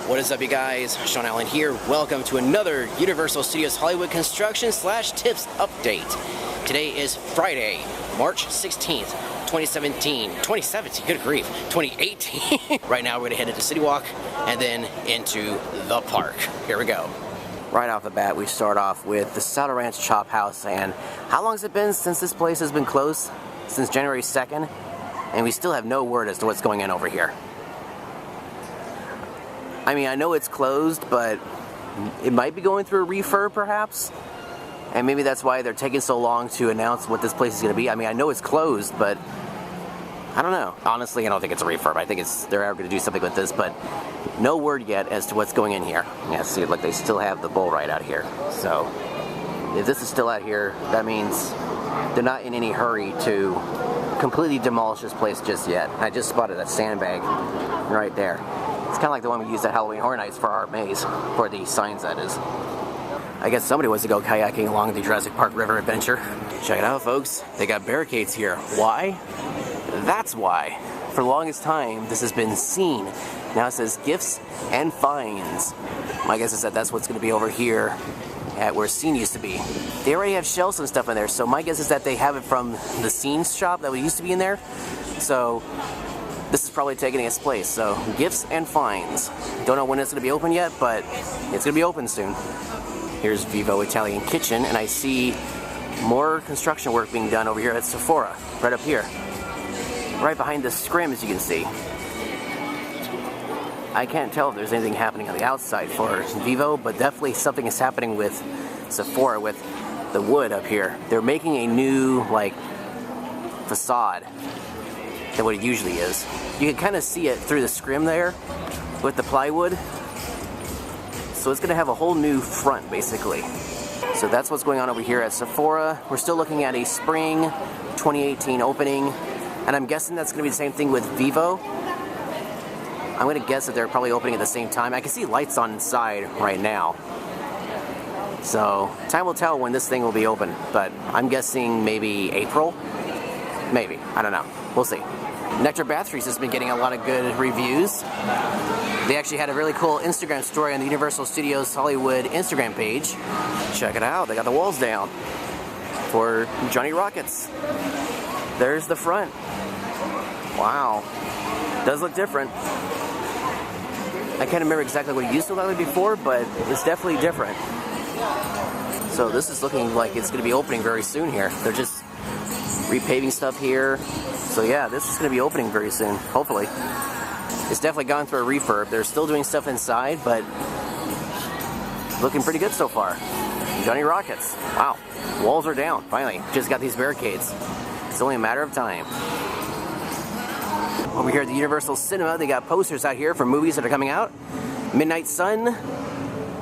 What is up, you guys? Shaun here. Welcome to another Universal Studios Hollywood construction / tips update. Today is Friday, March 16th, 2017, good grief, 2018. Right now we're gonna head into Citywalk and then into the park. Here we go. Right off the bat, we start off with the Saddle Ranch Chop House. And how long has it been since this place has been closed? Since January 2nd, and we still have no word as to what's going on over here. I mean, I know it's closed, but it might be going through a refurb, perhaps? And maybe that's why they're taking so long to announce what this place is going to be. I mean, I know it's closed, but I don't know. Honestly, I don't think it's a refurb. I think they're going to do something with this, but no word yet as to what's going in here. Yeah, see, look, they still have the bull right out here. So, if this is still out here, that means they're not in any hurry to completely demolish this place just yet. I just spotted that sandbag right there. It's kind of like the one we used at Halloween Horror Nights for our maze, for the signs, that is. I guess somebody wants to go kayaking along the Jurassic Park River adventure. Check it out, folks. They got barricades here. Why? That's why. For the longest time, this has been seen. Now it says gifts and fines. My guess is that that's what's going to be over here at where Scene used to be. They already have shelves and stuff in there, so my guess is that they have it from the Scene shop that used to be in there. So this is probably taking its place. So gifts and fines. Don't know when it's going to be open yet, but it's going to be open soon. Here's Vivo Italian Kitchen, and I see more construction work being done over here at Sephora, right up here. Right behind the scrim, as you can see. I can't tell if there's anything happening on the outside for Vivo, but definitely something is happening with Sephora, with the wood up here. They're making a new, like, facade than what it usually is. You can kind of see it through the scrim there with the plywood. So it's going to have a whole new front, basically. So that's what's going on over here at Sephora. We're still looking at a spring 2018 opening, and I'm guessing that's going to be the same thing with Vivo. I'm going to guess that they're probably opening at the same time. I can see lights on inside right now. So time will tell when this thing will be open, but I'm guessing maybe April? Maybe. I don't know. We'll see. Nectar Bath Trees has been getting a lot of good reviews. They actually had a really cool Instagram story on the Universal Studios Hollywood Instagram page. Check it out. They got the walls down for Johnny Rockets. There's the front. Wow. Does look different. I can't remember exactly what it used to look like before, but it's definitely different. So this is looking like it's going to be opening very soon here. They're just repaving stuff here. So yeah, this is going to be opening very soon, hopefully. It's definitely gone through a refurb. They're still doing stuff inside, but looking pretty good so far. Johnny Rockets. Wow. Walls are down, finally. Just got these barricades. It's only a matter of time. Over here at the Universal Cinema, they got posters out here for movies that are coming out. Midnight Sun,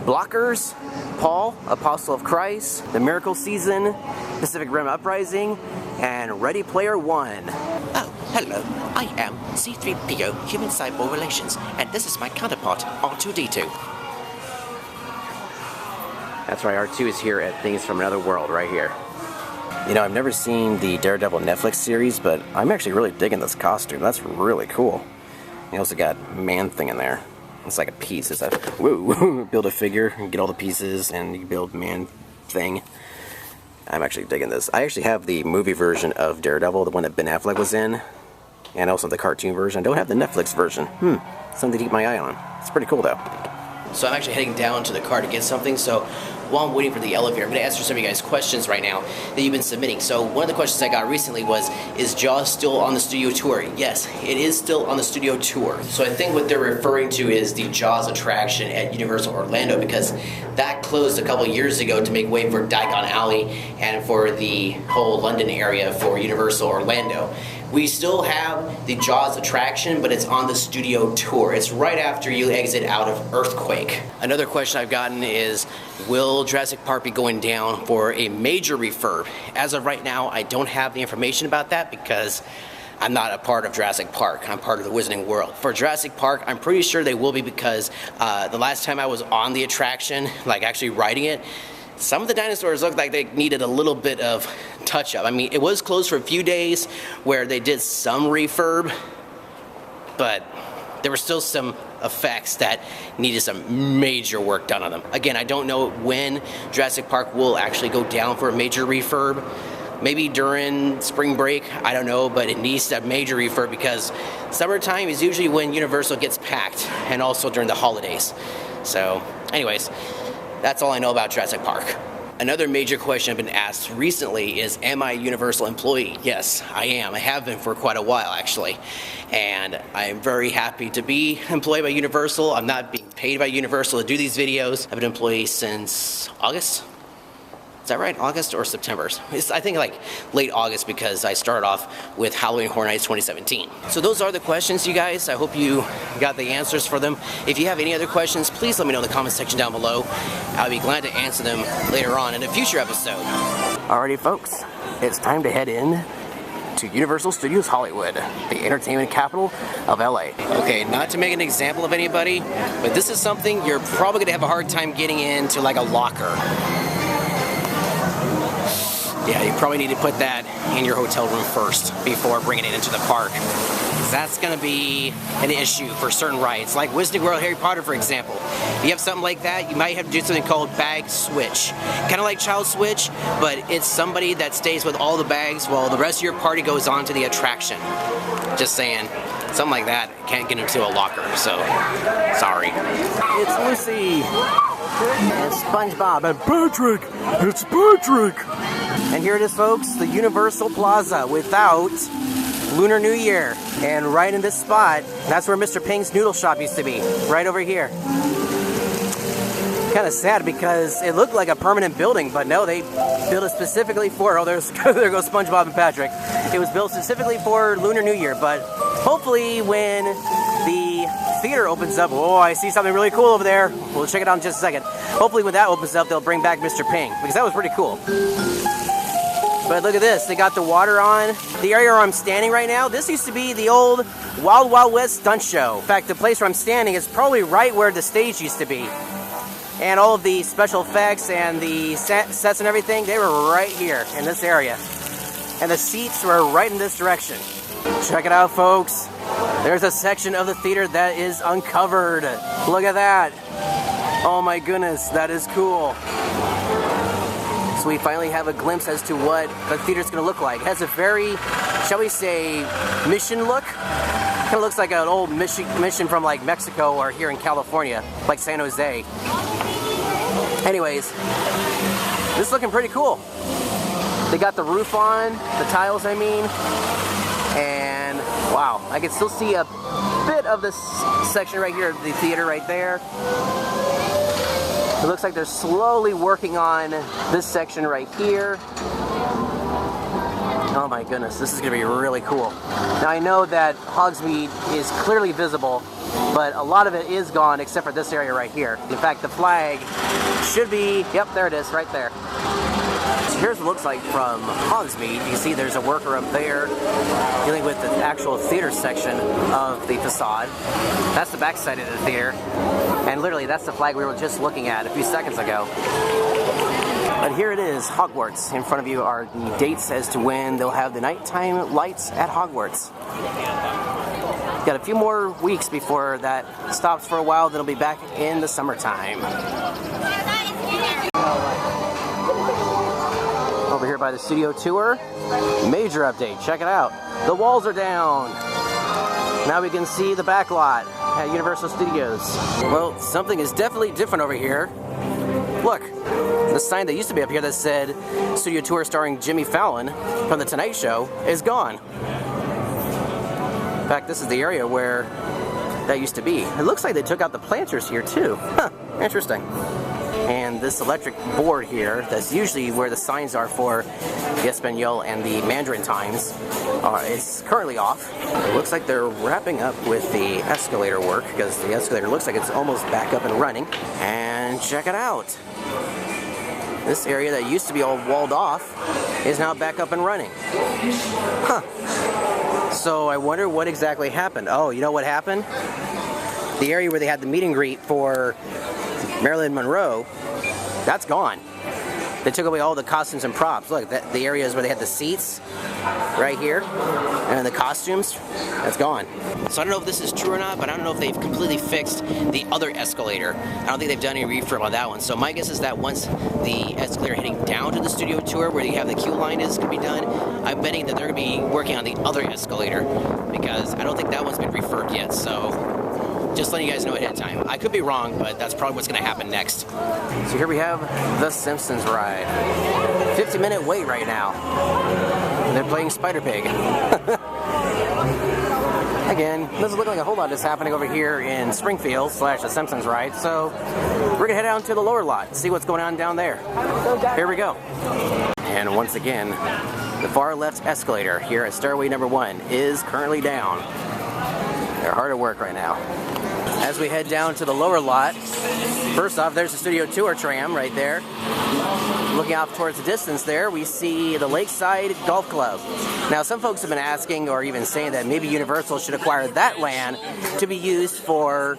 Blockers, Paul, Apostle of Christ, The Miracle Season, Pacific Rim Uprising, and Ready Player One. Oh, hello. I am C-3PO, Human Cyborg Relations, and this is my counterpart, R2-D2. That's right, R2 is here at Things from Another World, right here. You know, I've never seen the Daredevil Netflix series, but I'm actually really digging this costume. That's really cool. You also got Man-Thing in there. It's like a piece. It's like, woo, build a figure, and get all the pieces, and you can build Man-Thing. I'm actually digging this. I actually have the movie version of Daredevil, the one that Ben Affleck was in, and also the cartoon version. I don't have the Netflix version. Something to keep my eye on. It's pretty cool, though. So I'm actually heading down to the car to get something, so while I'm waiting for the elevator, I'm going to answer some of you guys' questions right now that you've been submitting. So one of the questions I got recently was, is Jaws still on the studio tour? Yes, it is still on the studio tour. So I think what they're referring to is the Jaws attraction at Universal Orlando, because that closed a couple years ago to make way for Diagon Alley and for the whole London area for Universal Orlando. We still have the Jaws attraction, but it's on the studio tour. It's right after you exit out of Earthquake. Another question I've gotten is, will Jurassic Park be going down for a major refurb? As of right now, I don't have the information about that because I'm not a part of Jurassic Park. I'm part of the Wizarding World. For Jurassic Park, I'm pretty sure they will be, because the last time I was on the attraction, like actually riding it, some of the dinosaurs looked like they needed a little bit of touch-up. I mean, it was closed for a few days where they did some refurb, but there were still some effects that needed some major work done on them. Again, I don't know when Jurassic Park will actually go down for a major refurb. Maybe during spring break, I don't know, but it needs a major refurb because summertime is usually when Universal gets packed, and also during the holidays. So, anyways, that's all I know about Jurassic Park. Another major question I've been asked recently is, am I a Universal employee? Yes, I am. I have been for quite a while, actually. And I'm very happy to be employed by Universal. I'm not being paid by Universal to do these videos. I've been an employee since August. Is that right? August or September? I think like late August, because I started off with Halloween Horror Nights 2017. So those are the questions, you guys. I hope you got the answers for them. If you have any other questions, please let me know in the comment section down below. I'll be glad to answer them later on in a future episode. Alrighty, folks, it's time to head in to Universal Studios Hollywood, the entertainment capital of LA. Okay, not to make an example of anybody, but this is something you're probably gonna have a hard time getting into, like a locker. Yeah, you probably need to put that in your hotel room first before bringing it into the park. That's going to be an issue for certain rides, like Wizarding World Harry Potter, for example. If you have something like that, you might have to do something called bag switch. Kind of like child switch, but it's somebody that stays with all the bags while the rest of your party goes on to the attraction. Just saying, something like that can't get into a locker, so sorry. It's Lucy, and SpongeBob, and Patrick. It's Patrick. And here it is, folks, the Universal Plaza without Lunar New Year. And right in this spot, that's where Mr. Ping's Noodle Shop used to be, right over here. Kind of sad because it looked like a permanent building, but no, they built it specifically for, oh, there goes SpongeBob and Patrick. It was built specifically for Lunar New Year, but hopefully when the theater opens up, oh, I see something really cool over there. We'll check it out in just a second. Hopefully when that opens up, they'll bring back Mr. Ping, because that was pretty cool. But look at this, they got the water on. The area where I'm standing right now, this used to be the old Wild Wild West stunt show. In fact, the place where I'm standing is probably right where the stage used to be. And all of the special effects and the sets and everything, they were right here in this area. And the seats were right in this direction. Check it out, folks. There's a section of the theater that is uncovered. Look at that. Oh my goodness, that is cool. So we finally have a glimpse as to what the theater's going to look like. It has a very, shall we say, mission look. Kind of looks like an old mission from like Mexico or here in California, like San Jose. Anyways, this is looking pretty cool. They got the roof on, the tiles I mean, and wow, I can still see a bit of this section right here, the theater right there. It looks like they're slowly working on this section right here. Oh my goodness, this is going to be really cool. Now I know that Hogsmeade is clearly visible, but a lot of it is gone except for this area right here. In fact, the flag should be, yep, there it is, right there. So here's what it looks like from Hogsmeade. You can see there's a worker up there dealing with the actual theater section of the facade. That's the back side of the theater. And literally, that's the flag we were just looking at a few seconds ago. But here it is, Hogwarts. In front of you are the dates as to when they'll have the nighttime lights at Hogwarts. Got a few more weeks before that stops for a while, then it'll be back in the summertime. Over here by the studio tour, major update, check it out. The walls are down. Now we can see the backlot at Universal Studios. Well, something is definitely different over here. Look, the sign that used to be up here that said Studio Tour starring Jimmy Fallon from The Tonight Show is gone. In fact, this is the area where that used to be. It looks like they took out the planters here too. Huh, interesting. And this electric board here, that's usually where the signs are for the Espanol and the Mandarin times, is currently off. It looks like they're wrapping up with the escalator work, because the escalator looks like it's almost back up and running. And check it out. This area that used to be all walled off is now back up and running. Huh. So I wonder what exactly happened. Oh, you know what happened? The area where they had the meet and greet for Marilyn Monroe, that's gone. They took away all the costumes and props. Look, the areas where they had the seats right here, and the costumes, that's gone. So I don't know if this is true or not, but I don't know if they've completely fixed the other escalator. I don't think they've done any refurb on that one. So my guess is that once the escalator heading down to the studio tour where you have the queue line is going to be done, I'm betting that they're going to be working on the other escalator because I don't think that one's been refurbed yet. So just letting you guys know ahead of time. I could be wrong, but that's probably what's going to happen next. So here we have the Simpsons ride. 50-minute wait right now. And they're playing Spider Pig. Again, doesn't look like a whole lot is happening over here in Springfield / the Simpsons ride, so we're gonna head out to the lower lot, see what's going on down there. Here we go. And once again, the far left escalator here at stairway number 1 is currently down. They're hard at work right now. As we head down to the lower lot, first off, there's the studio tour tram right there. Looking off towards the distance there, we see the Lakeside Golf Club. Now, some folks have been asking or even saying that maybe Universal should acquire that land to be used for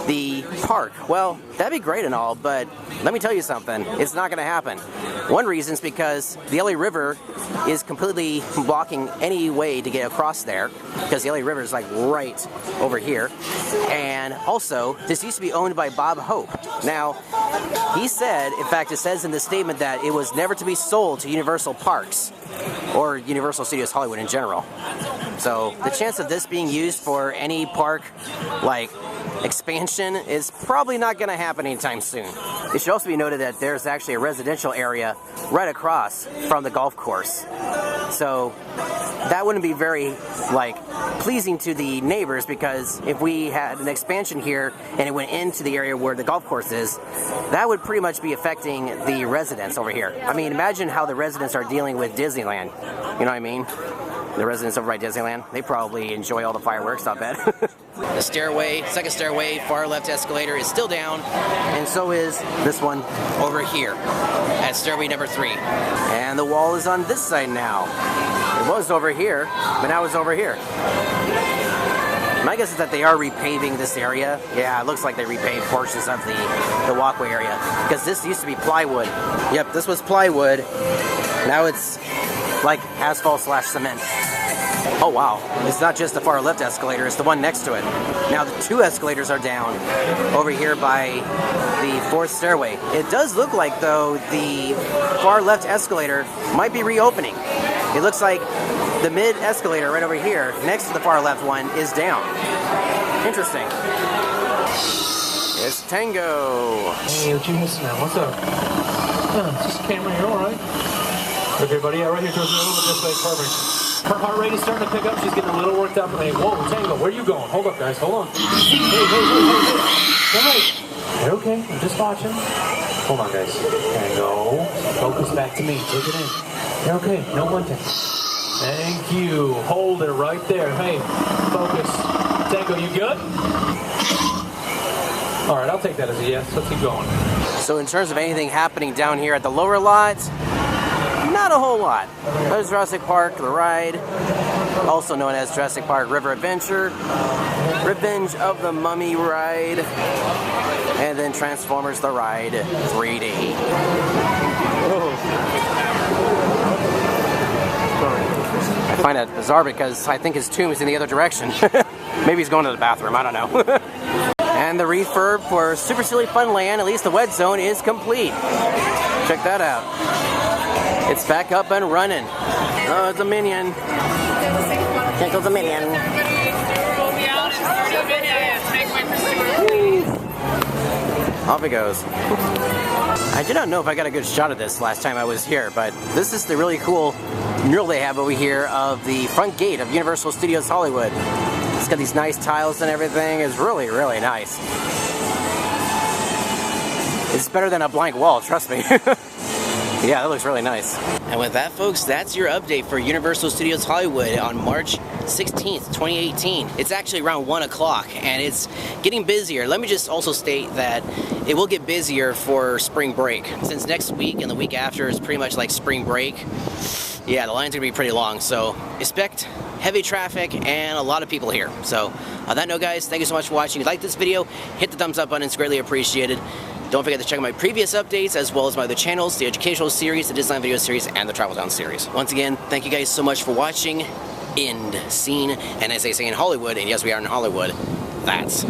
the park. Well, that'd be great and all, but let me tell you something. It's not going to happen. One reason is because the LA River is completely blocking any way to get across there because the LA River is like right over here. And also, this used to be owned by Bob Hope. Now, he said, in fact, it says in the statement that it was never to be sold to Universal Parks or Universal Studios Hollywood in general. So the chance of this being used for any park like expansion is probably not going to happen anytime soon. It should also be noted that there's actually a residential area right across from the golf course. So that wouldn't be very pleasing to the neighbors, because if we had an expansion here and it went into the area where the golf course is, that would pretty much be affecting the residents over here. I mean, imagine how the residents are dealing with Disneyland. You know what I mean? The residents over at Disneyland, they probably enjoy all the fireworks, I bet. The stairway, second stairway, far left escalator is still down. And so is this one over here at stairway number 3. And the wall is on this side now. It was over here, but now it's over here. My guess is that they are repaving this area. Yeah, it looks like they repaved portions of the walkway area, because this used to be plywood. Yep, this was plywood. Now it's like asphalt / cement. Oh wow, it's not just the far left escalator, it's the one next to it. Now the 2 escalators are down over here by the 4th stairway. It does look like, though, the far left escalator might be reopening. It looks like the mid escalator right over here next to the far left one is down. Interesting. It's Tango. Hey, what you missing now? What's up? Just camera here, alright? Okay, buddy, yeah, right here towards a little bit this way, perfect. Her heart rate is starting to pick up, she's getting a little worked up. Hey, whoa, Tango, where are you going? Hold up, guys, hold on. Hey. Alright. Okay, I'm just watching. Hold on, guys. Tango, focus back to me, take it in. You're okay, no bunting. Thank you, hold it right there. Hey, focus. Tango, you good? Alright, I'll take that as a yes, let's keep going. So in terms of anything happening down here at the lower lot, not a whole lot. There's Jurassic Park, the ride, also known as Jurassic Park River Adventure, Revenge of the Mummy ride, and then Transformers the Ride 3D. I find that bizarre because I think his tomb is in the other direction. Maybe he's going to the bathroom, I don't know. And the refurb for Super Silly Fun Land, at least the wet zone, is complete. Check that out. It's back up and running. Oh, it's a minion. There goes a minion. Off it goes. I do not know if I got a good shot of this last time I was here, but this is the really cool mural they have over here of the front gate of Universal Studios Hollywood. It's got these nice tiles and everything. It's really, really nice. It's better than a blank wall, trust me. Yeah, that looks really nice. And with that, folks, that's your update for Universal Studios Hollywood on March 16th, 2018. It's actually around 1 o'clock, and it's getting busier. Let me just also state that it will get busier for spring break. Since next week and the week after is pretty much like spring break, yeah, the line's gonna be pretty long. So expect heavy traffic and a lot of people here. So on that note, guys, thank you so much for watching. If you like this video, hit the thumbs up button. It's greatly appreciated. Don't forget to check out my previous updates, as well as my other channels, the educational series, the design video series, and the travel down series. Once again, thank you guys so much for watching. End scene. And as they say in Hollywood, and yes, we are in Hollywood, that's